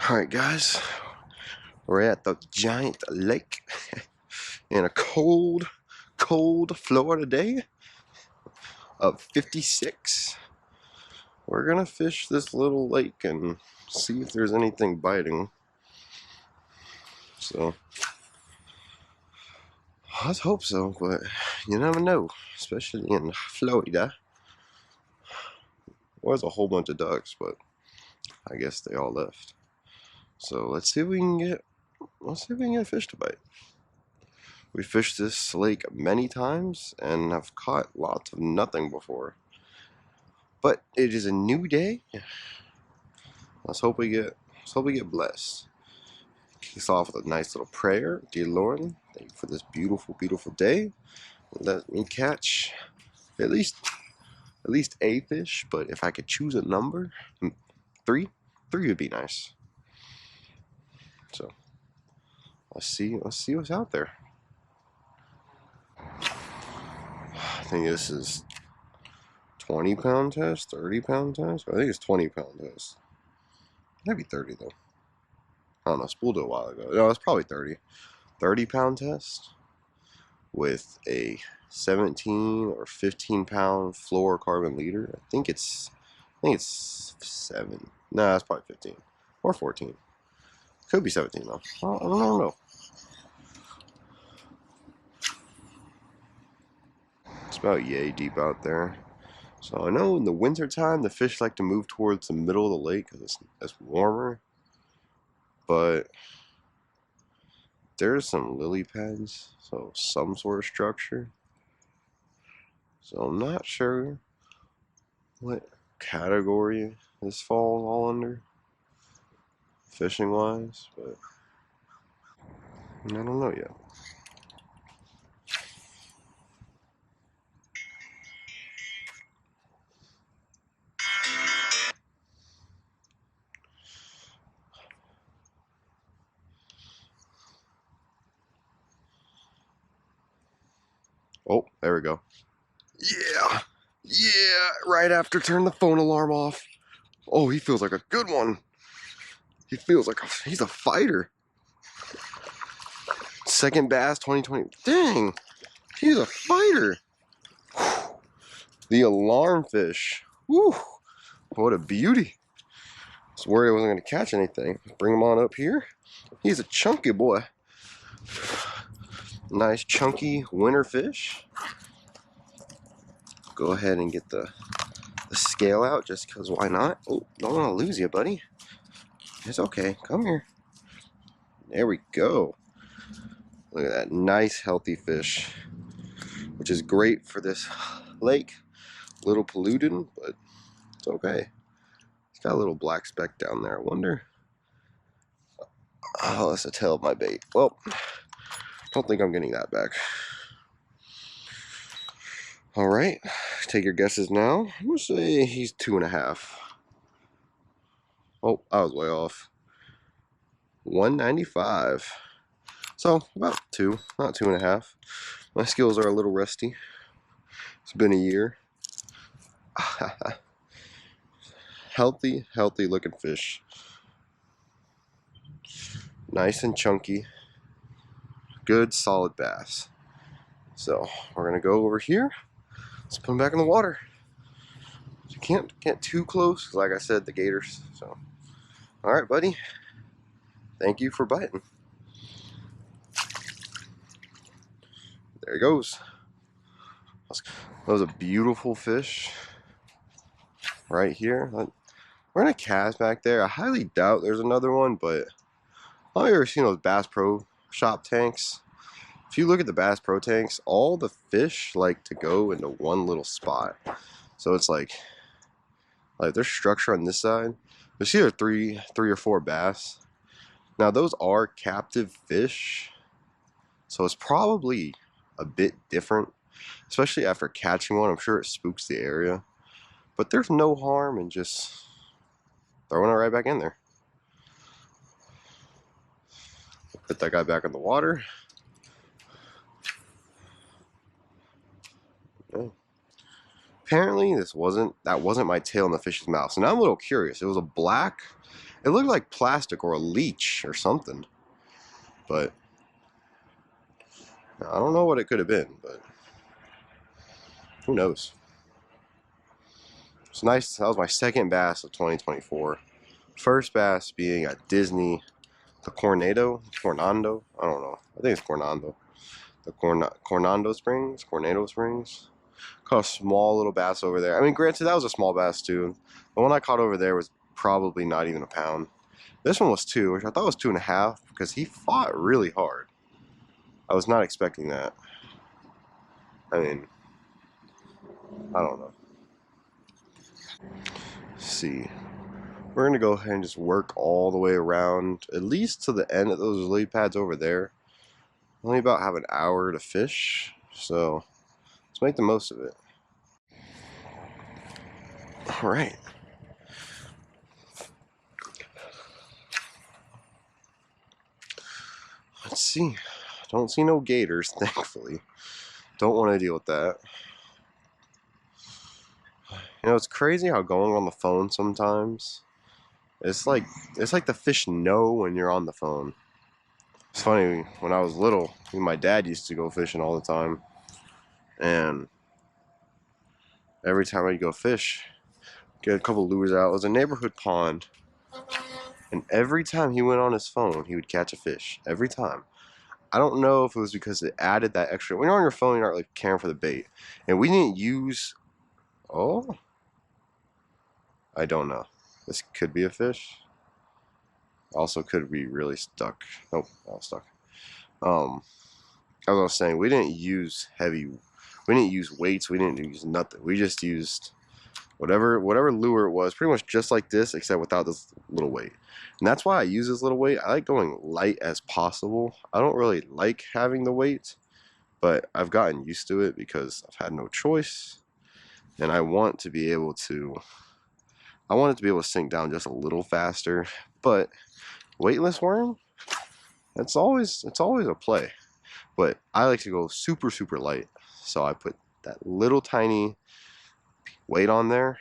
Alright guys, we're at the giant lake in a cold Florida day of 56. We're gonna fish this little lake and see if there's anything biting. So, let's hope so, but you never know, especially in Florida. There was a whole bunch of ducks, but I guess they all left. So let's see if we can get a fish to bite. We fished this lake many times and have caught lots of nothing before. But it is a new day. Let's hope we get blessed. Kicks off with a nice little prayer. Dear Lord, thank you for this beautiful, beautiful day. Let me catch at least a fish, but if I could choose a number, three would be nice. So let's see what's out there. I think this is 20-pound test, 30-pound test. I think it's 20-pound test. Maybe 30 though. I don't know. Spooled it a while ago. No, it's probably 30. 30-pound test with a 17 or 15-pound fluorocarbon leader. I think it's 7. Nah, it's probably 15 or 14. Could be 17 though. I don't know. It's about yay deep out there. So I know in the winter time the fish like to move towards the middle of the lake because it's warmer. But there's some lily pads, so some sort of structure. So I'm not sure what category this falls all under, fishing wise, but I don't know yet. Oh, there we go. Yeah, right after turn the phone alarm off. Oh, he feels like a good one. He feels like he's a fighter. Second bass 2020. Dang, he's a fighter. The alarm fish. Woo, what a beauty. I was worried I wasn't going to catch anything. Bring him on up here. He's a chunky boy. Nice chunky winter fish. Go ahead and get the scale out just because why not? Oh, don't want to lose you, buddy. It's okay. Come here. There we go. Look at that nice healthy fish, which is great for this lake. A little polluted, but it's okay. It's got a little black speck down there. I wonder. Oh, that's the tail of my bait. Well, don't think I'm getting that back. All right, take your guesses now. I'm gonna say he's 2.5. Oh, I was way off. 195. So about 2, not 2.5. My skills are a little rusty. It's been a year. Healthy looking fish. Nice and chunky. Good solid bass. So we're gonna go over here. Let's put him back in the water. You can't get too close, like I said, the gators. So, all right, buddy. Thank you for biting. There he goes. That was a beautiful fish right here. We're in a cast back there. I highly doubt there's another one, but I've ever seen those Bass Pro Shop tanks. If you look at the Bass Pro tanks, all the fish like to go into one little spot. So it's like there's structure on this side. There's either three or four bass. Now those are captive fish, so it's probably a bit different, especially after catching one. I'm sure it spooks the area, but there's no harm in just throwing it right back in there. Put that guy back in the water. Oh. Apparently that wasn't my tail in the fish's mouth. So now I'm a little curious. It was a black It looked like plastic or a leech or something, but I don't know what it could have been, but who knows. It's nice. That was my second bass of 2024. First bass being at Disney, the Coronado, I don't know. I think it's Coronado. The Coronado Springs, Coronado Springs. Caught a small little bass over there. I mean, granted, that was a small bass too. The one I caught over there was probably not even a pound. This one was 2, which I thought was 2.5 because he fought really hard. I was not expecting that. I mean, I don't know. Let's see. We're going to go ahead and just work all the way around, at least to the end of those lily pads over there. Only about have an hour to fish, so let's make the most of it. All right. Let's see. Don't see no gators, thankfully. Don't want to deal with that. You know, it's crazy how going on the phone sometimes, it's like the fish know when you're on the phone. It's funny, when I was little, my dad used to go fishing all the time, and every time I'd go fish, get a couple lures out. It was a neighborhood pond, and every time he went on his phone, he would catch a fish. Every time. I don't know if it was because it added that extra. When you're on your phone, you're not like caring for the bait, and we didn't use. Oh, I don't know. This could be a fish. Also, could be really stuck. Nope, not stuck. Um, as I was saying, we didn't use we didn't use weights, we didn't use nothing. We just used whatever lure it was, pretty much just like this, except without this little weight. And that's why I use this little weight. I like going light as possible. I don't really like having the weight, but I've gotten used to it because I've had no choice. And I want it to be able to sink down just a little faster. But weightless worm, it's always a play. But I like to go super, super light. So I put that little tiny weight on there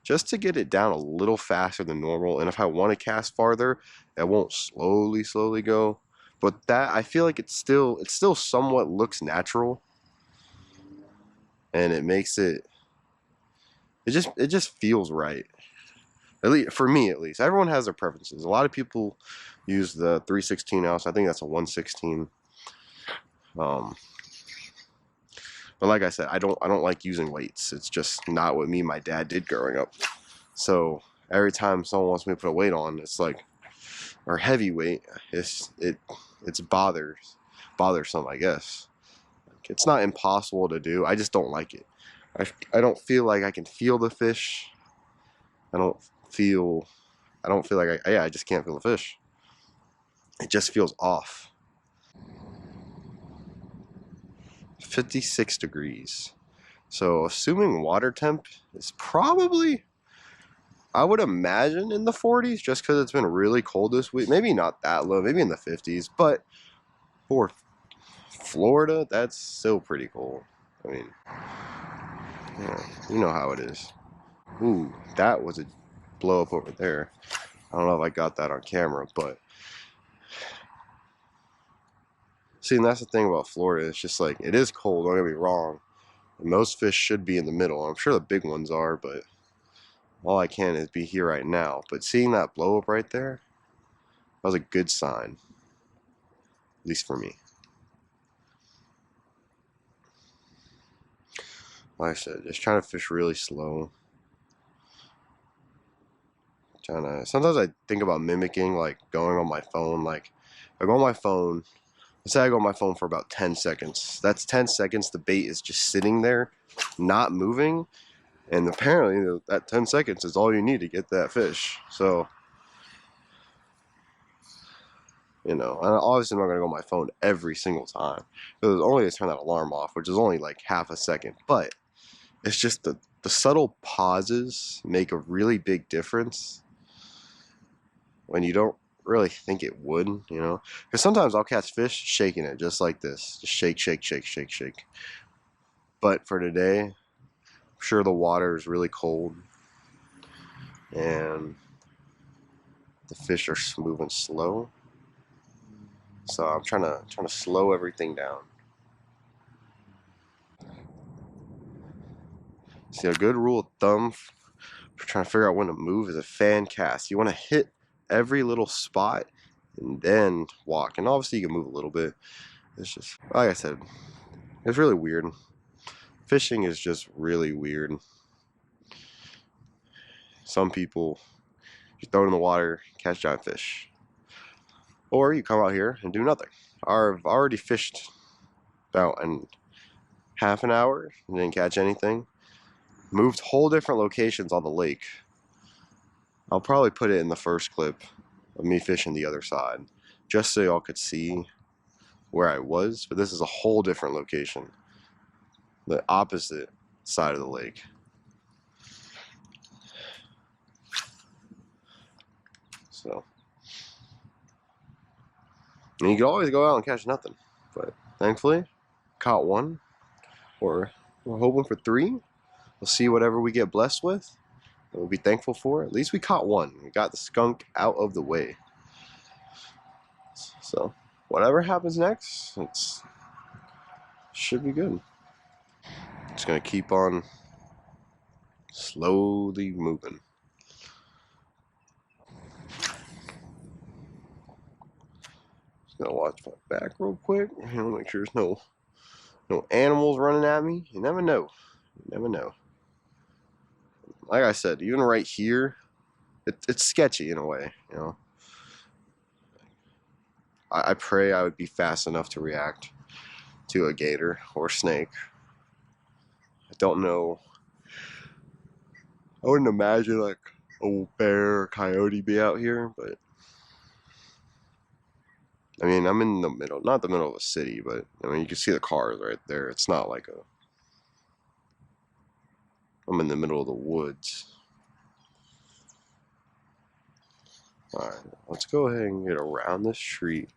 just to get it down a little faster than normal. And if I want to cast farther, it won't slowly go. But that, I feel like it still somewhat looks natural. And it makes it just feels right. At least for me, at least. Everyone has their preferences. A lot of people use the 3/16 ounce. I think that's a 1/16. But like I said, I don't like using weights. It's just not what me and my dad did growing up. So every time someone wants me to put a weight on, it's like, or heavy weight, it's bothersome, I guess. It's not impossible to do. I just don't like it. I don't feel like I can feel the fish. I don't feel like I just can't feel the fish. It just feels off. 56 degrees. So assuming water temp is probably, I would imagine, in the 40s, just because it's been really cold this week. Maybe not that low, maybe in the 50s, but for Florida, that's still pretty cold. I mean, yeah, you know how it is. Ooh, that was a blow up over there. I don't know if I got that on camera, but see, and that's the thing about Florida. It's just like, it is cold, don't get me wrong. And most fish should be in the middle. I'm sure the big ones are, but all I can is be here right now. But seeing that blow up right there, that was a good sign. At least for me. Like I said, just trying to fish really slow. Sometimes I think about mimicking, like going on my phone. Like, I go on my phone. Let's say I go on my phone for about 10 seconds. That's 10 seconds. The bait is just sitting there, not moving. And apparently, that 10 seconds is all you need to get that fish. So, obviously I'm not going to go on my phone every single time. It was only to turn that alarm off, which is only like half a second. But it's just the subtle pauses make a really big difference when you don't really think it would, Because sometimes I'll catch fish shaking it just like this. Just shake, shake, shake, shake, shake. But for today, I'm sure the water is really cold. And The fish are moving slow, so I'm trying to slow everything down. See, a good rule of thumb for trying to figure out when to move is a fan cast. You want to hit every little spot and then walk. And obviously you can move a little bit. It's just, like I said, it's really weird. Fishing is just really weird. Some people, you throw it in the water, catch giant fish. Or you come out here and do nothing. I've already fished about half an hour and didn't catch anything. Moved whole different locations on the lake. I'll probably put it in the first clip of me fishing the other side, just so y'all could see where I was. But this is a whole different location, the opposite side of the lake. So, and you can always go out and catch nothing, but thankfully, caught one. Or we're hoping for 3. We'll see whatever we get blessed with. We'll be thankful for. At least we caught one. We got the skunk out of the way. So whatever happens next, it should be good. Just gonna keep on slowly moving. Just gonna watch my back real quick. Make sure there's no animals running at me. You never know. You never know. Like I said, even right here, it's sketchy in a way, you know. I pray I would be fast enough to react to a gator or snake. I don't know. I wouldn't imagine like a bear or coyote be out here, but I mean, I'm in the middle, not the middle of a city, but I mean, you can see the cars right there. It's not like I'm in the middle of the woods. All right, let's go ahead and get around this tree.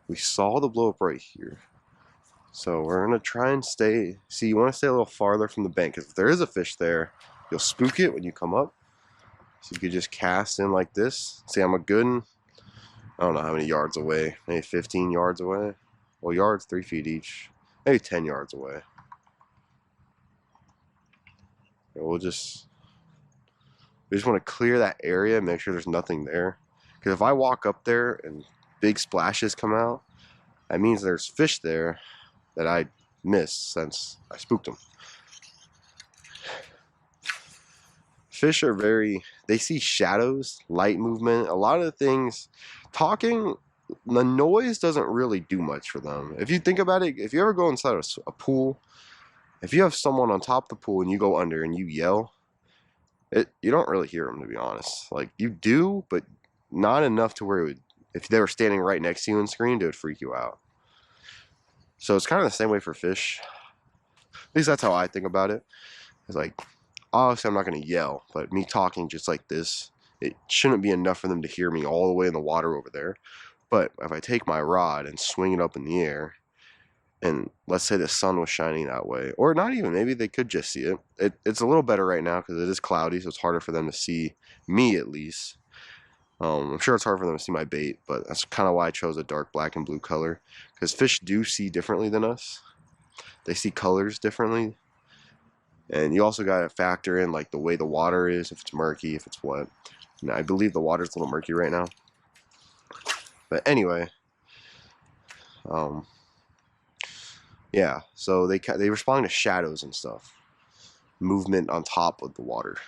We saw the blow up right here. So we're gonna try and stay, see, you wanna stay a little farther from the bank, because if there is a fish there, you'll spook it when you come up. So you could just cast in like this. See, I'm a good, I don't know how many yards away, maybe 15 yards away. Well, yards, 3 feet each, maybe 10 yards away. And we just want to clear that area, make sure there's nothing there. Because if I walk up there and big splashes come out, that means there's fish there that I missed since I spooked them. Fish are they see shadows, light movement, a lot of the things. Talking, the noise doesn't really do much for them. If you think about it, if you ever go inside a pool, if you have someone on top of the pool and you go under and you yell, you don't really hear them, to be honest. Like, you do, but not enough to where it would, if they were standing right next to you and screamed, it would freak you out. So it's kind of the same way for fish. At least that's how I think about it. It's like, obviously I'm not going to yell, but me talking just like this, it shouldn't be enough for them to hear me all the way in the water over there. But if I take my rod and swing it up in the air, and let's say the sun was shining that way, or not even, maybe they could just see it. It's a little better right now because it is cloudy, so it's harder for them to see me, at least. I'm sure it's hard for them to see my bait, but that's kind of why I chose a dark black and blue color, because fish do see differently than us. They see colors differently. And you also got to factor in like the way the water is, if it's murky, if it's wet. And I believe the water's a little murky right now. But anyway, yeah, so they respond to shadows and stuff, movement on top of the water.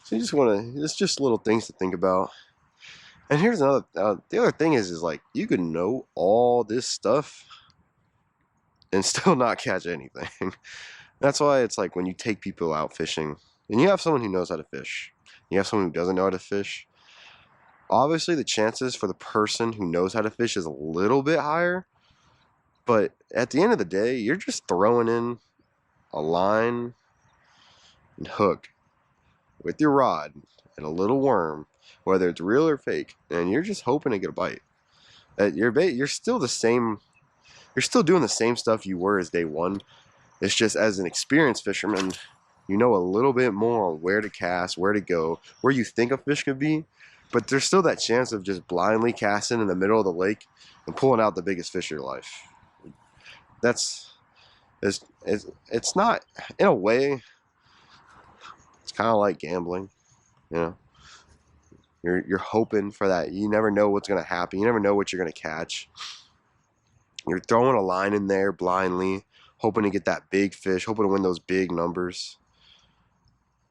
So you just want to, it's just little things to think about. And here's another, the other thing is like, you can know all this stuff and still not catch anything. That's why it's like when you take people out fishing and you have someone who knows how to fish, you have someone who doesn't know how to fish, obviously the chances for the person who knows how to fish is a little bit higher, but at the end of the day, you're just throwing in a line and hook with your rod and a little worm, whether it's real or fake, and you're just hoping to get a bite. Your bait, you're still the same, you're still doing the same stuff you were as day one. It's just, as an experienced fisherman, you know a little bit more on where to cast, where to go, where you think a fish could be, But there's still that chance of just blindly casting in the middle of the lake and pulling out the biggest fish of your life. That's it's not, in a way, it's kind of like gambling, you know. You're hoping for that. You never know what's gonna happen. You never know what you're gonna catch. You're throwing a line in there blindly, hoping to get that big fish, hoping to win those big numbers.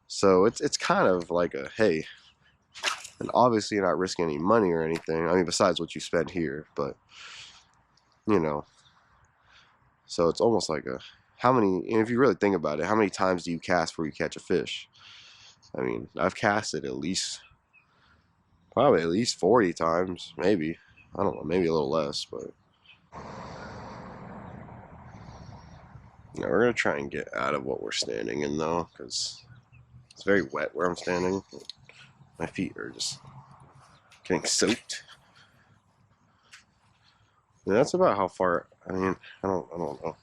So it's kind of like a, hey, and obviously you're not risking any money or anything. I mean, besides what you spend here, but you know. So it's almost like a, how many, and if you really think about it, how many times do you cast before you catch a fish? I mean, I've casted probably at least 40 times, maybe. I don't know, maybe a little less, but yeah, we're gonna try and get out of what we're standing in though, because it's very wet where I'm standing. My feet are just getting soaked. And that's about how far. I mean, I don't know. All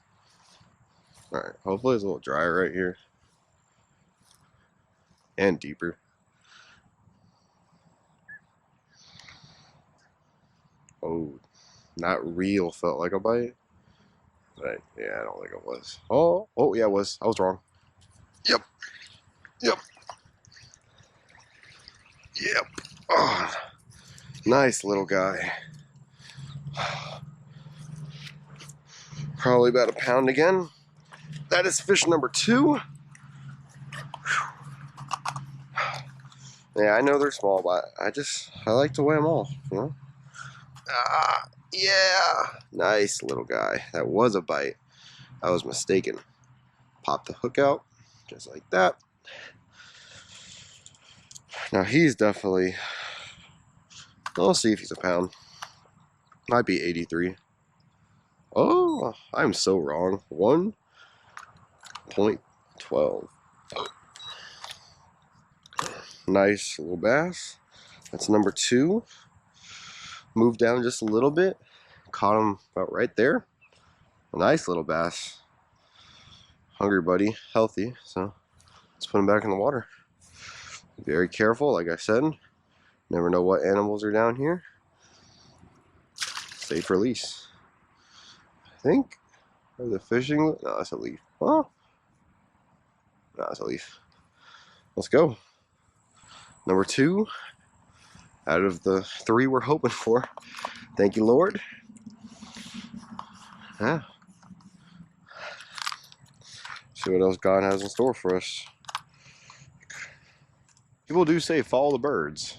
right, hopefully it's a little drier right here and deeper. Oh, not real felt like a bite. But yeah, I don't think it was. Oh, yeah, it was. I was wrong. Yep. Yep. Oh, nice little guy. Probably about a pound again. That is fish number 2. Yeah, I know they're small, but I like to weigh them all, you know? Ah, yeah. Nice little guy. That was a bite. I was mistaken. Pop the hook out, just like that. Now he's definitely, we'll see if he's a pound. Might be 83. Oh, I'm so wrong. 1.12. Nice little bass. That's number 2. Moved down just a little bit. Caught him about right there. A nice little bass. Hungry buddy, healthy. So let's put him back in the water. Very careful, like I said. Never know what animals are down here. Safe release. I think the fishing. No, that's a leaf. Oh, no, that's a leaf. Let's go. Number 2 out of the 3 we're hoping for. Thank you, Lord. Yeah. See what else God has in store for us. People do say follow the birds.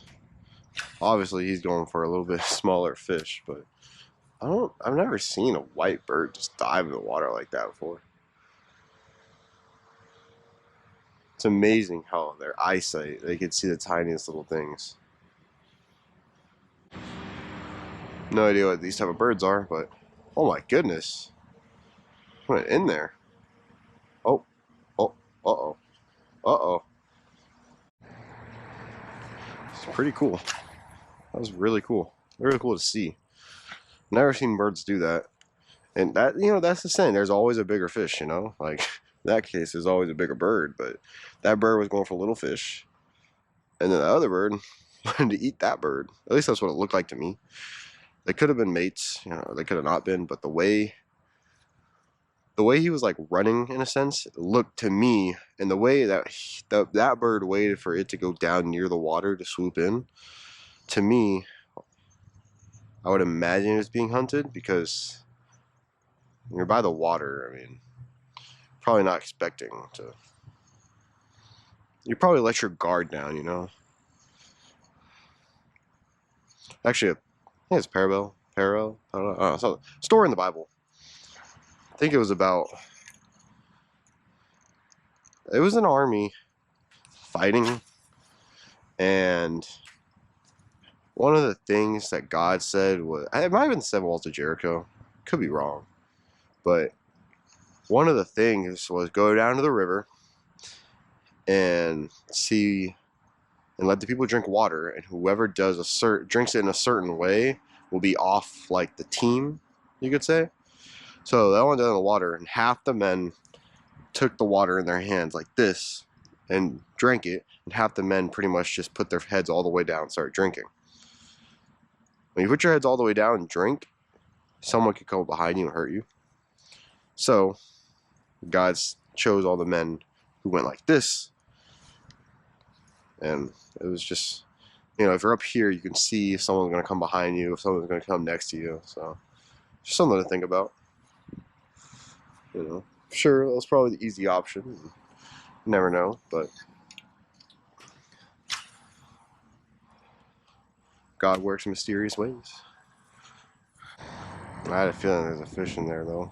Obviously, he's going for a little bit smaller fish, but I've never seen a white bird just dive in the water like that before. It's amazing how their eyesight, they can see the tiniest little things. No idea what these type of birds are, but oh my goodness. Went in there. Oh, uh-oh. Uh-oh. It's pretty cool. That was really cool. Really cool to see. Never seen birds do that. And that, that's the saying. There's always a bigger fish, Like, in that case, there's always a bigger bird. But that bird was going for little fish. And then the other bird wanted to eat that bird. At least that's what it looked like to me. They could have been mates, they could have not been. But the way he was like running, in a sense, looked to me, and the way that that bird waited for it to go down near the water to swoop in, to me, I would imagine it was being hunted, because you're by the water. I mean, probably not expecting to. You probably let your guard down, Actually, I think it's parallel. I don't know. So, story in the Bible. I think it was about. It was an army fighting, and one of the things that God said was, it might have been the 7 walls of Jericho. Could be wrong, but one of the things was go down to the river and see and let the people drink water, and whoever drinks it in a certain way will be off, like, the team, you could say. So they went down the water, and half the men took the water in their hands like this, and drank it, and half the men pretty much just put their heads all the way down and start drinking. When you put your heads all the way down and drink, someone could come behind you and hurt you. So God chose all the men who went like this, and it was just, if you're up here, you can see if someone's going to come behind you, if someone's going to come next to you. So just something to think about. Sure, that was probably the easy option. You never know, but God works in mysterious ways. I had a feeling there's a fish in there, though.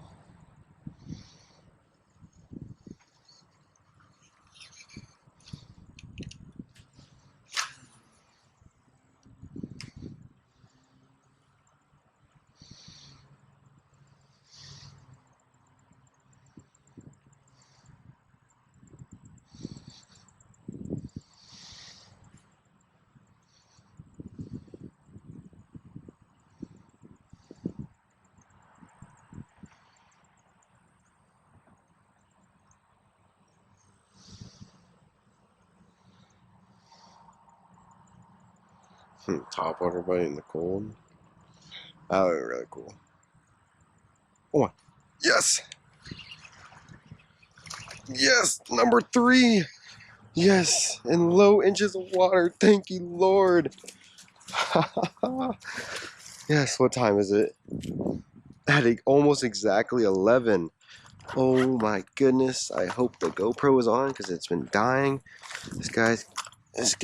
Top water bite in the cold. That would be really cool. Oh my. Yes! Yes! Number 3! Yes! In low inches of water. Thank you, Lord. Yes, what time is it? At almost exactly 11. Oh my goodness. I hope the GoPro is on because it's been dying. This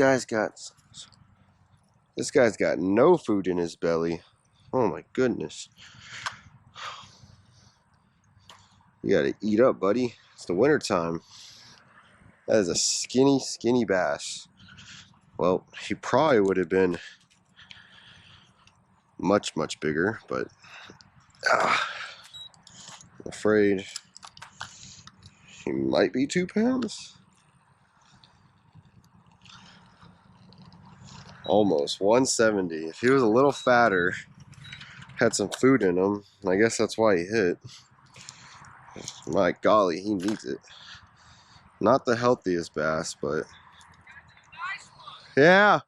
guy's got no food in his belly. Oh my goodness. You gotta eat up, buddy. It's the winter time. That is a skinny, skinny bass. Well, he probably would have been much, much bigger, but I'm afraid he might be 2 pounds. Almost 170. If he was a little fatter, had some food in him, I guess that's why he hit. My golly, he needs it. Not the healthiest bass, but yeah.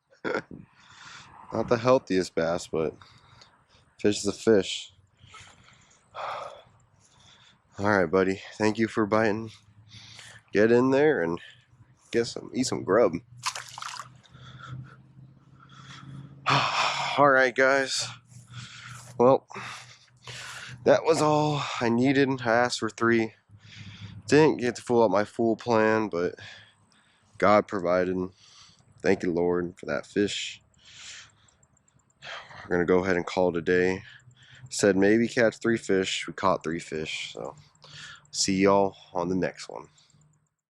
Not the healthiest bass, but fish is a fish. Alright, buddy. Thank you for biting. Get in there and eat some grub. Alright, guys. Well, that was all I needed. I asked for 3. Didn't get to fill out my full plan, but God provided. Thank you, Lord, for that fish. We're going to go ahead and call it a day. Said maybe catch 3 fish. We caught 3 fish. So, see y'all on the next one.